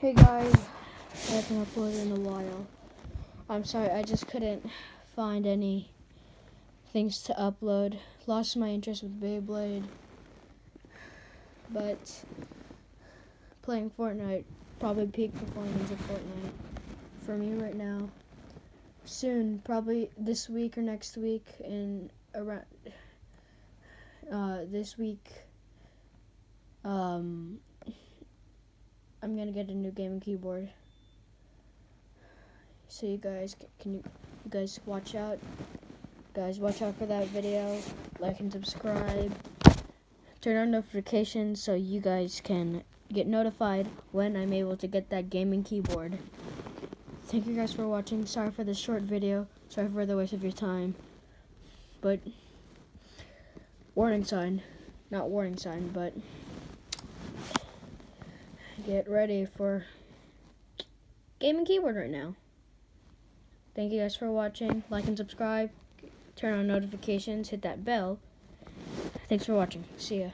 Hey guys, I haven't uploaded in a while. I'm sorry, I just couldn't find any things to upload. Lost my interest with Beyblade, but playing Fortnite, probably peak performance of Fortnite for me right now. Soon, probably this week or next week, and around this week, I'm gonna get a new gaming keyboard. So you guys, you guys watch out. Guys, watch out for that video. Like and subscribe. Turn on notifications so you guys can get notified when I'm able to get that gaming keyboard. Thank you guys for watching. Sorry for this short video. Sorry for the waste of your time. But warning sign. Not warning sign, but get ready for gaming keyboard right now. Thank you guys for watching. Like and subscribe. Turn on notifications. Hit that bell. Thanks for watching. See ya.